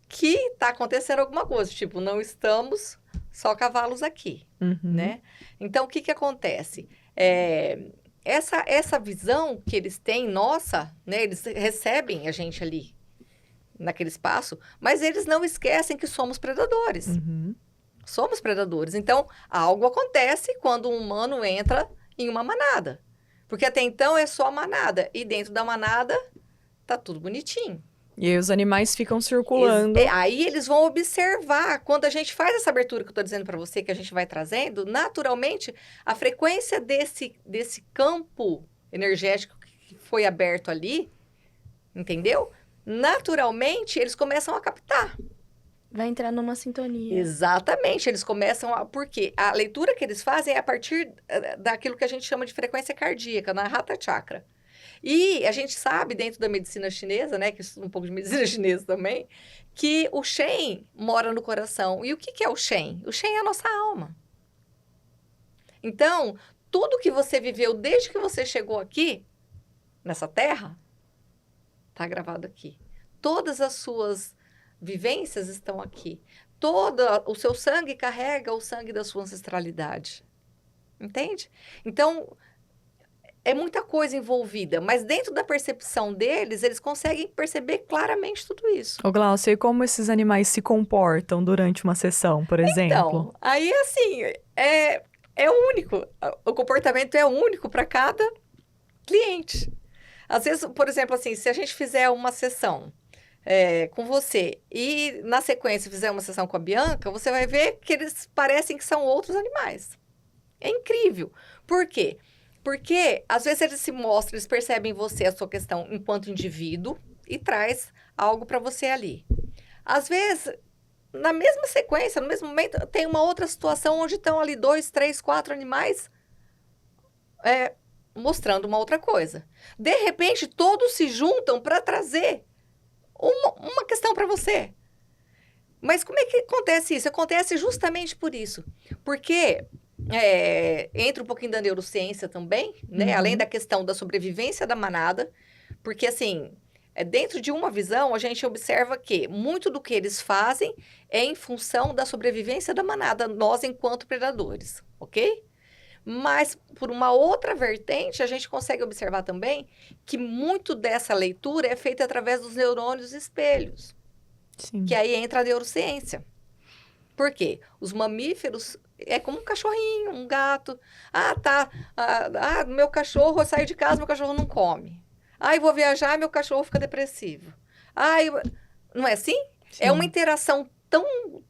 que está acontecendo alguma coisa. Tipo, não estamos só cavalos aqui, né? Então, o que acontece? Essa visão que eles têm, nossa, né? Eles recebem a gente ali, naquele espaço, mas eles não esquecem que somos predadores. Somos predadores. Então, algo acontece quando um humano entra em uma manada. Porque até então é só a manada. E dentro da manada, tá tudo bonitinho. E aí os animais ficam circulando. Aí eles vão observar. Quando a gente faz essa abertura que eu tô dizendo para você, que a gente vai trazendo, naturalmente, a frequência desse campo energético que foi aberto ali, entendeu? naturalmente, eles começam a captar. Vai entrar numa sintonia. Exatamente, eles começam a... Porque a leitura que eles fazem é a partir daquilo que a gente chama de frequência cardíaca, na Hatha Chakra. E a gente sabe, dentro da medicina chinesa, né, que estuda um pouco de medicina chinesa também, que o Shen mora no coração. E o que é o Shen? O Shen é a nossa alma. Então, tudo que você viveu desde que você chegou aqui, nessa terra, está gravado aqui. Todas as suas vivências estão aqui. Todo o seu sangue carrega o sangue da sua ancestralidade. Entende? Então, é muita coisa envolvida, mas dentro da percepção deles, eles conseguem perceber claramente tudo isso. Ô, Glaucia, e como esses animais se comportam durante uma sessão, por exemplo? Então, aí assim, é único. O comportamento é único para cada cliente. Às vezes, por exemplo, assim, se a gente fizer uma sessão com você e na sequência fizer uma sessão com a Bianca, você vai ver que eles parecem que são outros animais. É incrível. Por quê? Porque às vezes eles se mostram, eles percebem você, a sua questão enquanto indivíduo e traz algo para você ali. Às vezes, na mesma sequência, no mesmo momento, tem uma outra situação onde estão ali 2, 3, 4 animais mostrando uma outra coisa. De repente, todos se juntam para trazer uma questão para você. Mas como é que acontece isso? Acontece justamente por isso. Porque entra um pouquinho da neurociência também, né? Além da questão da sobrevivência da manada. Porque, assim, dentro de uma visão, a gente observa que muito do que eles fazem é em função da sobrevivência da manada, nós enquanto predadores, ok? Mas, por uma outra vertente, a gente consegue observar também que muito dessa leitura é feita através dos neurônios espelhos. Sim. Que aí entra a neurociência. Por quê? Os mamíferos é como um cachorrinho, um gato. Meu cachorro, eu saio de casa, meu cachorro não come. Eu vou viajar, meu cachorro fica depressivo. Não é assim? Sim. É uma interação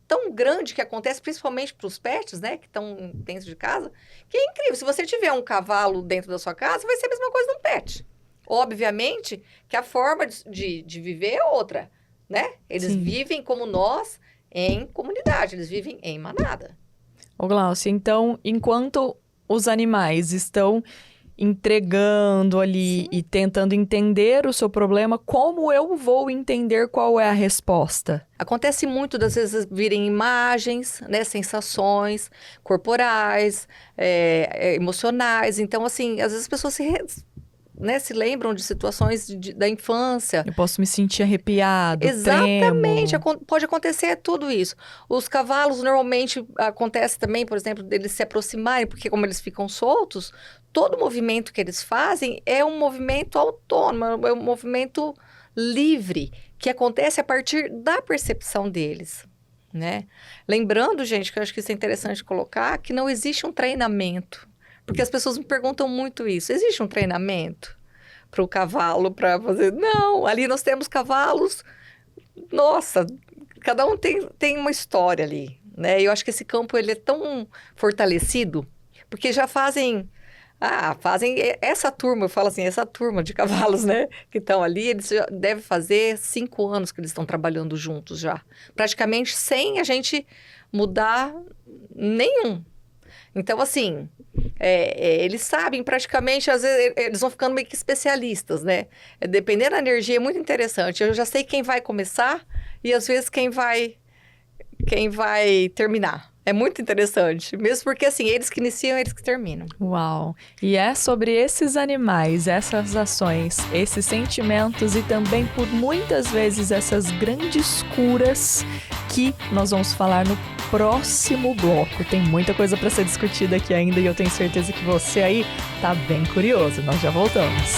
tão grande que acontece, principalmente para os pets, né, que estão dentro de casa, que é incrível. Se você tiver um cavalo dentro da sua casa, vai ser a mesma coisa de um pet. Obviamente que a forma de viver é outra, né? Eles Sim. vivem como nós em comunidade, eles vivem em manada. Ô, Glaucia, então, enquanto os animais estão entregando ali e tentando entender o seu problema, como eu vou entender qual é a resposta? Acontece muito das vezes virem imagens, né, sensações corporais, emocionais. Então, assim, às vezes as pessoas se lembram de situações da infância. Eu posso me sentir arrepiado, Exatamente, tremo. pode acontecer tudo isso. Os cavalos, normalmente, acontece também, por exemplo, deles se aproximarem, porque como eles ficam soltos, todo movimento que eles fazem é um movimento autônomo, é um movimento livre, que acontece a partir da percepção deles, né? Lembrando, gente, que eu acho que isso é interessante colocar, que não existe um treinamento. Porque as pessoas me perguntam muito isso. Existe um treinamento para o cavalo para fazer? Não, ali nós temos cavalos. Nossa, cada um tem uma história ali, né? E eu acho que esse campo ele é tão fortalecido, porque já fazem essa turma, eu falo assim, essa turma de cavalos, né, que estão ali, eles já devem fazer 5 anos que eles estão trabalhando juntos já. Praticamente sem a gente mudar nenhum. Então, assim, eles sabem praticamente, às vezes, eles vão ficando meio que especialistas, né? Dependendo da energia, é muito interessante. Eu já sei quem vai começar e, às vezes, quem vai terminar. É muito interessante. Mesmo porque, assim, eles que iniciam, eles que terminam. Uau! E é sobre esses animais, essas ações, esses sentimentos e também, por muitas vezes, essas grandes curas que nós vamos falar no próximo bloco. Tem muita coisa para ser discutida aqui ainda e eu tenho certeza que você aí tá bem curioso. Nós já voltamos.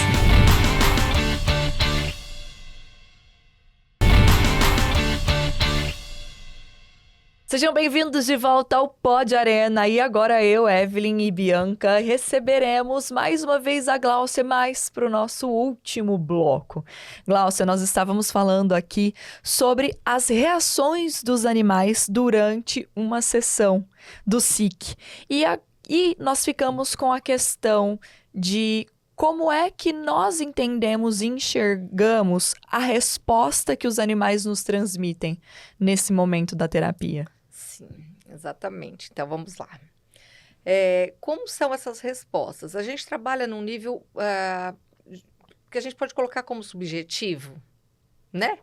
Sejam bem-vindos de volta ao Pod Arena e agora eu, Evelyn e Bianca receberemos mais uma vez a Glaucia mais para o nosso último bloco. Glaucia, nós estávamos falando aqui sobre as reações dos animais durante uma sessão do SIC e nós ficamos com a questão de Como é que nós entendemos e enxergamos a resposta que os animais nos transmitem nesse momento da terapia? Sim, exatamente. Então, vamos lá. Como são essas respostas? A gente trabalha num nível que a gente pode colocar como subjetivo, né?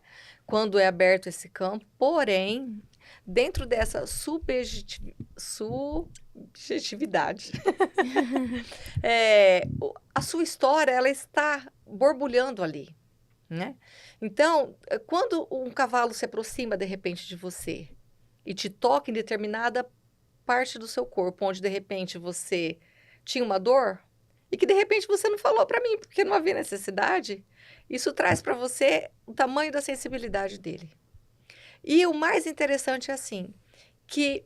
Quando é aberto esse campo, porém, dentro dessa subjetividade, a sua história, ela está borbulhando ali, né? Então, quando um cavalo se aproxima, de repente, de você e te toca em determinada parte do seu corpo, onde, de repente, você tinha uma dor e que, de repente, você não falou para mim, porque não havia necessidade, isso traz para você o tamanho da sensibilidade dele. E o mais interessante é assim, que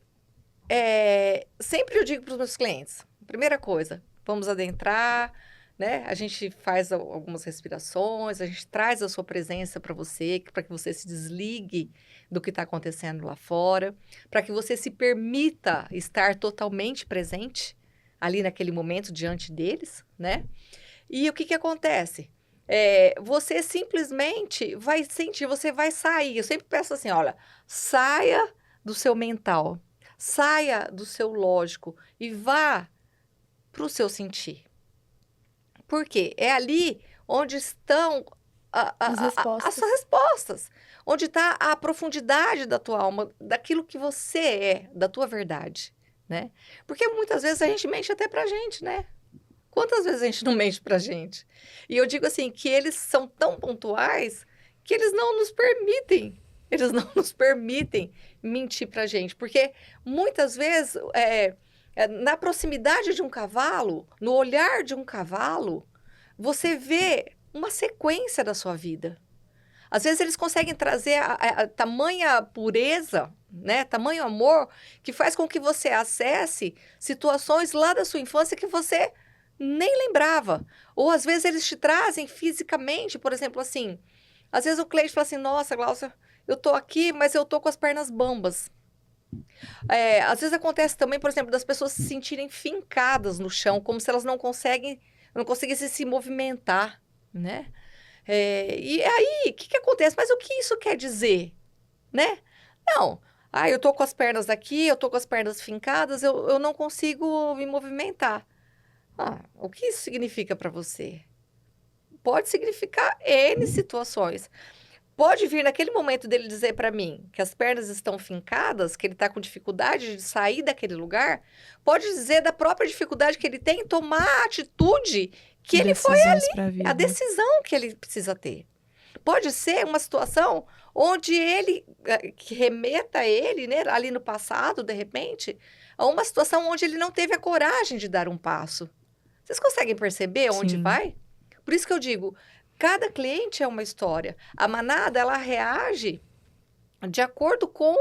sempre eu digo para os meus clientes, primeira coisa, vamos adentrar, né? A gente faz algumas respirações, a gente traz a sua presença para que você se desligue do que está acontecendo lá fora, para que você se permita estar totalmente presente ali naquele momento diante deles, né? E o que acontece? Você simplesmente vai sentir, você vai sair. Eu sempre peço assim, olha, saia do seu mental, saia do seu lógico e vá para o seu sentir. Por quê? É ali onde estão as suas respostas. Onde está a profundidade da tua alma, daquilo que você é, da tua verdade, né? Porque muitas vezes a gente mente até pra gente, né? Quantas vezes a gente não mente pra gente? E eu digo assim, que eles são tão pontuais que eles não nos permitem mentir pra gente. Porque muitas vezes, na proximidade de um cavalo, no olhar de um cavalo, você vê uma sequência da sua vida. Às vezes eles conseguem trazer a tamanha pureza, né? Tamanho amor, que faz com que você acesse situações lá da sua infância que você nem lembrava. Ou às vezes eles te trazem fisicamente, por exemplo, assim, às vezes o cliente fala assim, nossa, Glaucia, eu tô aqui, mas eu tô com as pernas bambas. Às vezes acontece também, por exemplo, das pessoas se sentirem fincadas no chão, como se elas não conseguissem se movimentar, né? E aí, o que acontece? Mas o que isso quer dizer, né? Não, eu tô com as pernas aqui, eu tô com as pernas fincadas, eu não consigo me movimentar. O que isso significa para você? Pode significar N situações. Pode vir naquele momento dele dizer para mim que as pernas estão fincadas, que ele está com dificuldade de sair daquele lugar. Pode dizer da própria dificuldade que ele tem em tomar a atitude que ele foi ali, a decisão que ele precisa ter. Pode ser uma situação onde que remeta ele, né, ali no passado, de repente, a uma situação onde ele não teve a coragem de dar um passo. Vocês conseguem perceber onde vai? Por isso que eu digo, cada cliente é uma história. A manada, ela reage de acordo com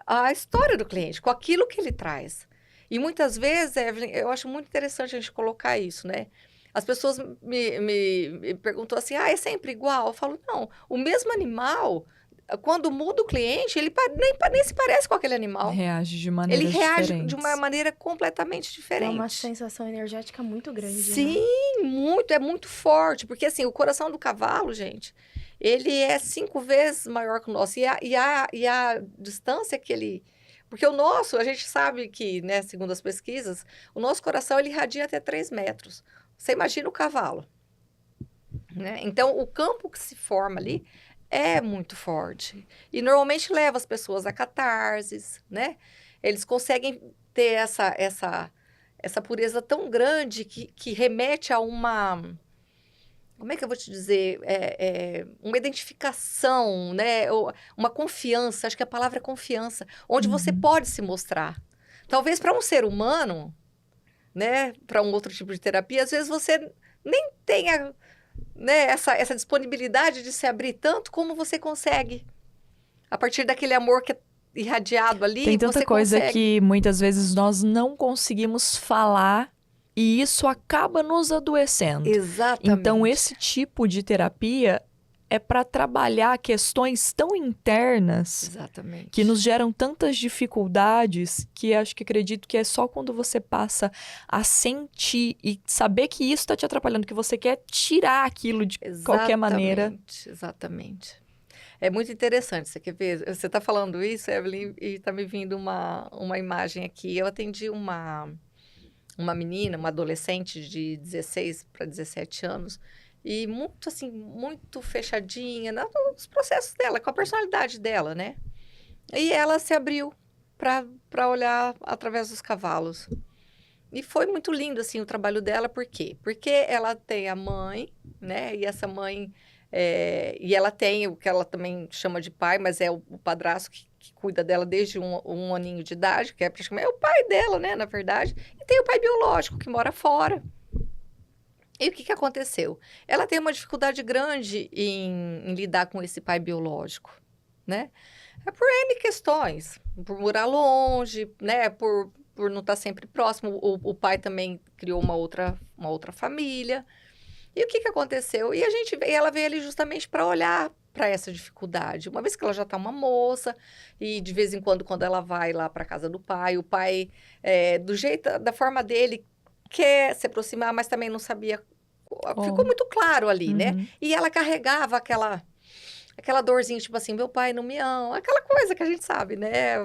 a história do cliente, com aquilo que ele traz. E muitas vezes, Evelyn, eu acho muito interessante a gente colocar isso, né? As pessoas me perguntam assim, é sempre igual? Eu falo, não, o mesmo animal, quando muda o cliente, ele nem se parece com aquele animal. Reage de maneira diferente. Ele reage de uma maneira completamente diferente. É uma sensação energética muito grande, Sim, né? é muito forte. Porque, assim, o coração do cavalo, gente, ele é 5 vezes maior que o nosso. E a distância que ele... Porque o nosso, a gente sabe que, né, segundo as pesquisas, o nosso coração, ele irradia até 3 metros. Você imagina o cavalo, né? Então, o campo que se forma ali é muito forte. E normalmente leva as pessoas a catarses, né? Eles conseguem ter essa pureza tão grande que remete a uma... Como é que eu vou te dizer? Uma identificação, né? Uma confiança. Acho que a palavra é confiança. Onde você pode se mostrar. Talvez para um ser humano, né? Para um outro tipo de terapia, às vezes você nem tenha... né, essa disponibilidade de se abrir tanto como você consegue. A partir daquele amor que é irradiado ali, tem tanta você coisa consegue. que muitas vezes nós não conseguimos falar e isso acaba nos adoecendo. Exatamente. Então, esse tipo de terapia é para trabalhar questões tão internas Exatamente. que nos geram tantas dificuldades que acredito que é só quando você passa a sentir e saber que isso está te atrapalhando, que você quer tirar aquilo de qualquer maneira. Exatamente. É muito interessante, você quer ver? Você está falando isso, Evelyn, e está me vindo uma imagem aqui. Eu atendi uma menina, uma adolescente de 16 para 17 anos, e muito assim, muito fechadinha nos processos dela, com a personalidade dela, né? E ela se abriu para olhar através dos cavalos. E foi muito lindo, assim, o trabalho dela, por quê? Porque ela tem a mãe, né? E essa mãe... e ela tem o que ela também chama de pai, mas é o padrasto que cuida dela desde um aninho de idade, que é praticamente o pai dela, né, na verdade. E tem o pai biológico, que mora fora. E o que aconteceu? Ela tem uma dificuldade grande em lidar com esse pai biológico, né? É por N questões, por morar longe, né, por não estar sempre próximo. O pai também criou uma outra família. E o que aconteceu? E ela veio ali justamente para olhar para essa dificuldade. Uma vez que ela já está uma moça, e de vez em quando ela vai lá para casa do pai, o pai, da forma dele, quer se aproximar, mas também não sabia. Ficou muito claro ali, né? E ela carregava aquela dorzinha, tipo assim, meu pai não me ama, aquela coisa que a gente sabe, né?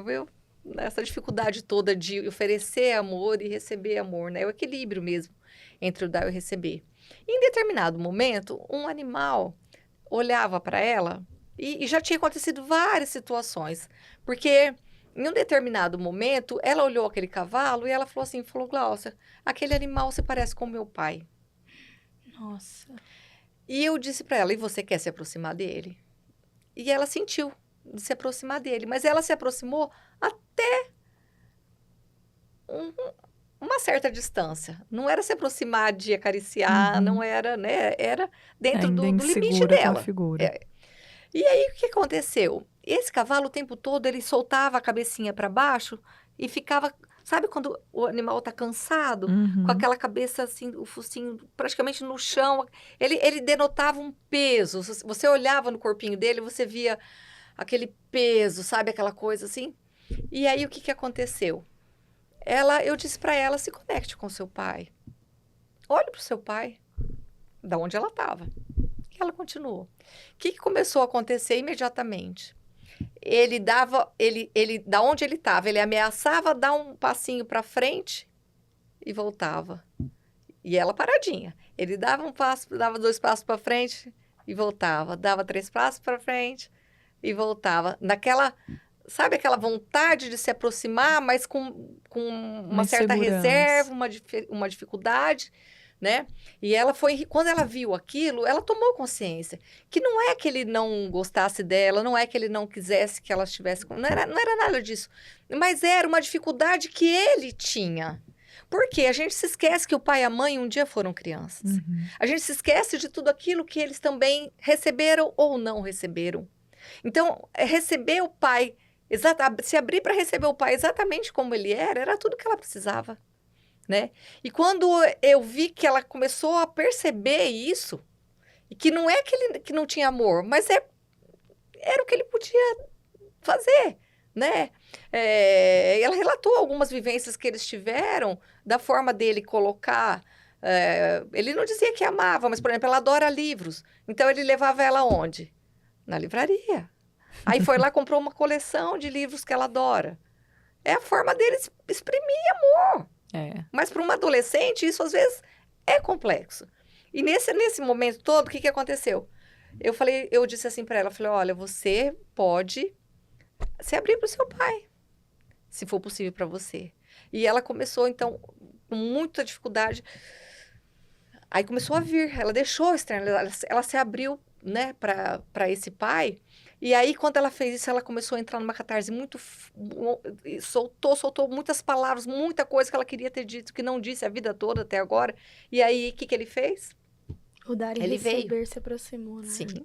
Essa dificuldade toda de oferecer amor e receber amor, né? O equilíbrio mesmo entre o dar e o receber. Em determinado momento, um animal olhava para ela e já tinha acontecido várias situações, porque em um determinado momento, ela olhou aquele cavalo e ela falou, Gláucia, aquele animal se parece com meu pai. Nossa. E eu disse para ela, e você quer se aproximar dele? E ela sentiu de se aproximar dele, mas ela se aproximou até uma certa distância. Não era se aproximar de acariciar, não era, né? Era dentro do limite dela. Com a figura. E aí, o que aconteceu? Esse cavalo, o tempo todo, ele soltava a cabecinha para baixo e ficava... Sabe quando o animal está cansado? Com aquela cabeça, assim, o focinho praticamente no chão. Ele denotava um peso. Você olhava no corpinho dele, você via aquele peso, sabe? Aquela coisa assim. E aí, o que aconteceu? Eu disse para ela, se conecte com seu pai. Olhe para o seu pai, da onde ela estava. E ela continuou. O que começou a acontecer imediatamente? Ele da onde ele estava, ele ameaçava dar um passinho para frente e voltava. E ela paradinha. Ele dava um passo, dava 2 passos para frente e voltava. Dava 3 passos para frente e voltava. Sabe aquela vontade de se aproximar, mas com uma certa reserva, uma dificuldade, né? E quando ela viu aquilo, ela tomou consciência que não é que ele não gostasse dela, não é que ele não quisesse que ela estivesse não era nada disso, mas era uma dificuldade que ele tinha. Porque a gente se esquece que o pai e a mãe um dia foram crianças. A gente se esquece de tudo aquilo que eles também receberam ou não receberam. Então, receber o pai, se abrir para receber o pai exatamente como ele era tudo que ela precisava. Né? E quando eu vi que ela começou a perceber isso, e que não é que não tinha amor, mas era o que ele podia fazer, né? Ela relatou algumas vivências que eles tiveram, da forma dele colocar... ele não dizia que amava, mas, por exemplo, ela adora livros. Então, ele levava ela onde? Na livraria. Aí foi lá, comprou uma coleção de livros que ela adora. É a forma dele exprimir amor. Mas para uma adolescente, isso às vezes é complexo. E nesse momento todo, o que aconteceu? Eu disse assim para ela, olha, você pode se abrir para o seu pai, se for possível para você. E ela começou, então, com muita dificuldade. Aí começou a vir, ela deixou estranho, ela se abriu, né, para esse pai. E aí, quando ela fez isso, ela começou a entrar numa catarse soltou muitas palavras, muita coisa que ela queria ter dito, que não disse a vida toda até agora. E aí, o que ele fez? O dar e receber se aproximou, né? Sim.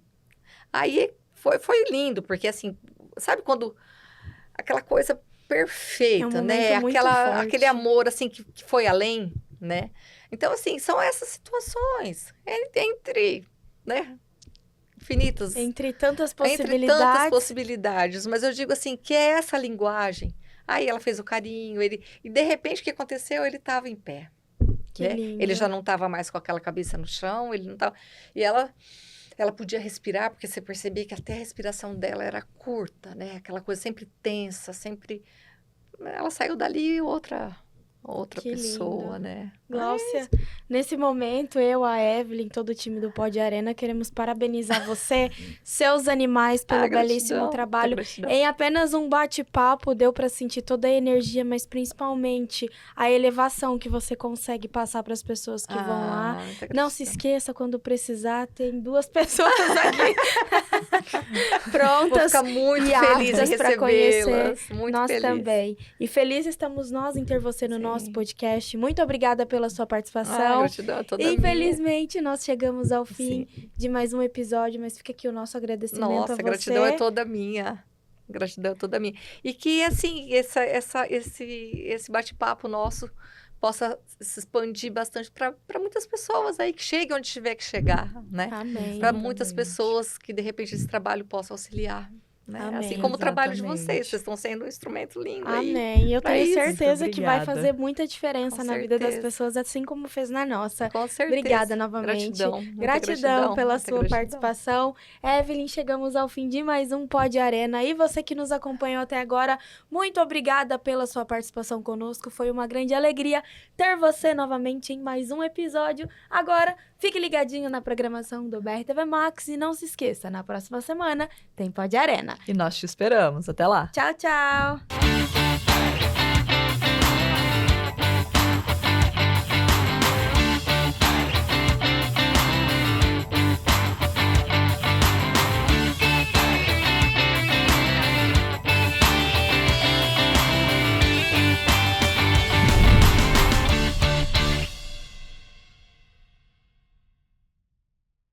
Aí, foi lindo, porque assim, sabe quando aquela coisa perfeita, né? Aquele amor, assim, que foi além, né? Então, assim, são essas situações entre, né? infinitas. Entre tantas Entre possibilidades. tantas possibilidades. Mas eu digo assim, que é essa linguagem. Aí ela fez o carinho, e de repente o que aconteceu? Ele estava em pé. Que Né? lindo. Ele já não estava mais com aquela cabeça no chão, ele não tava... E ela podia respirar, porque você percebia que até a respiração dela era curta, né? Aquela coisa sempre tensa, sempre... Ela saiu dali outra Que pessoa, lindo. né? Gláucia, nesse momento, eu, a Evelyn, todo o time do Pod Arena, queremos parabenizar você, seus animais, pelo belíssimo trabalho. Em apenas um bate-papo, deu para sentir toda a energia, mas principalmente a elevação que você consegue passar para as pessoas que vão lá. Não se esqueça, quando precisar, tem 2 pessoas aqui prontas. Vou ficar muito e feliz em aptas pra recebê-las. Muito nós feliz. também. E felizes estamos nós em ter você no nosso podcast. Muito obrigada pela sua participação. Gratidão é toda minha. Infelizmente, nós chegamos ao fim de mais um episódio, mas fica aqui o nosso agradecimento a você. Nossa, gratidão é toda minha. Gratidão é toda minha. E que, assim, esse bate-papo nosso possa se expandir bastante para muitas pessoas aí, que cheguem onde tiver que chegar, né? Amém. Para muitas Exatamente. pessoas que, de repente, esse trabalho possa auxiliar. Né? Amém. Assim como o trabalho de Exatamente. vocês estão sendo um instrumento lindo aí. Amém. Eu pra tenho isso. certeza Muito que vai obrigada. fazer muita diferença Com na vida das certeza. pessoas, assim como fez na nossa. Com certeza. Obrigada novamente. Gratidão. Muita Gratidão pela muita sua gratidão. participação. Evelyn, chegamos ao fim de mais um Pod Arena. E você que nos acompanhou até agora, muito obrigada pela sua participação conosco. Foi uma grande alegria ter você novamente em mais um episódio. Agora, fique ligadinho na programação do BRTV Max e não se esqueça, na próxima semana tem Pod Arena. E nós te esperamos. Até lá. Tchau, tchau!